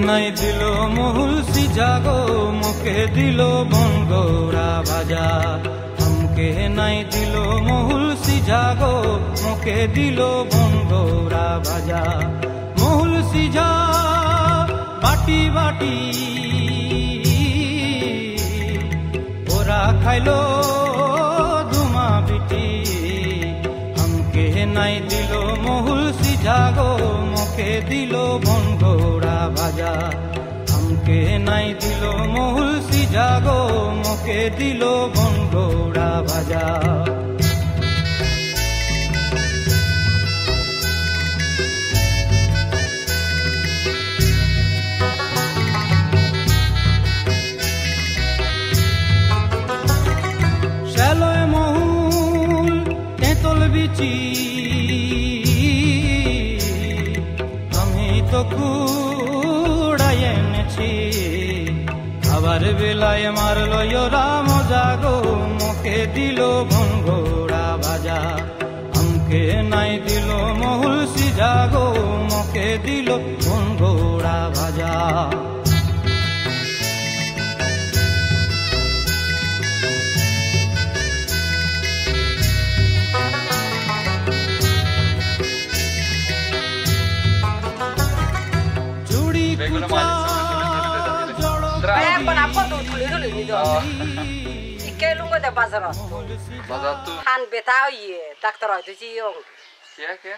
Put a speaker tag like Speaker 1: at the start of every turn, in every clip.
Speaker 1: নাই দিল মহুল সিজাগো মুখে দিল বনগৌরা ভাজা আমকে নাই দিল মহুল সিজাগো মুখে দিল বনগৌরা ভাজা মহুল সিজা বাটি বাটি ওরা খাইলো ধুমা বিটি আমকে নাই দিল মহুল সিজাগো মুখে দিল বনগৌরা ভাজা আমকে নাই দিল মহুল সিজাগো মুখে দিল বনগৌরা ভাজা শ্যালয় মহুল তেঁতল বিচি আমি তো কুড়াই এনেছি আবার বেলায় মারলো রাম জাগো মুখে দিল বনগৌরা ভাজা আমকে নাই দিল মহুল সিজাগো মুখে দিল বনগৌরা ভাজা
Speaker 2: Han betau ye doctor oi tuji yong
Speaker 3: Kya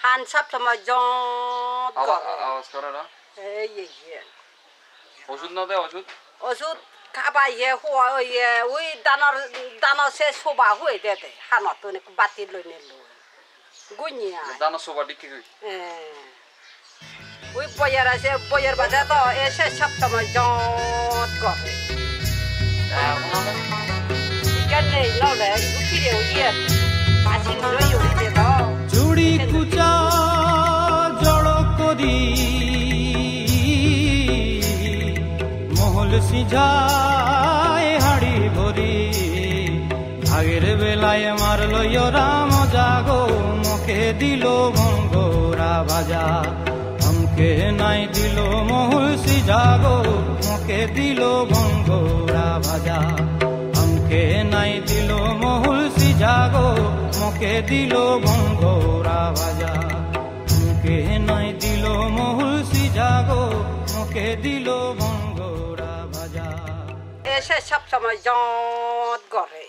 Speaker 2: han sap sama jong
Speaker 3: আওয়াজ করে না
Speaker 2: ye ye
Speaker 3: ওষুধ না দে ওষুধ
Speaker 2: oshud khaba ye ho ye ui danar se soba hoi de de han to ne bati loi ne lo gunya
Speaker 3: দানা Soba dickey কই
Speaker 2: ui boyar baja to ese sap sama jong ko
Speaker 1: চুড়ি কুচা জড় করি মহল সিঝায় হাড়ি ভরি আগের বেলায় মারলো রাম জাগো মুখে দিল বনগৌরা ভাজা আমকে নাই দিল মহুল সিজাগো মুখে দিল বনগৌরা ভাজা আমকে নাই দিল মহুল সিজাগো মুখে দিল বনগৌরা ভাজা আমকে নাই দিল মহুল সিজাগো মুখে দিল বনগৌরা ভাজা
Speaker 2: ese sap sama jong gore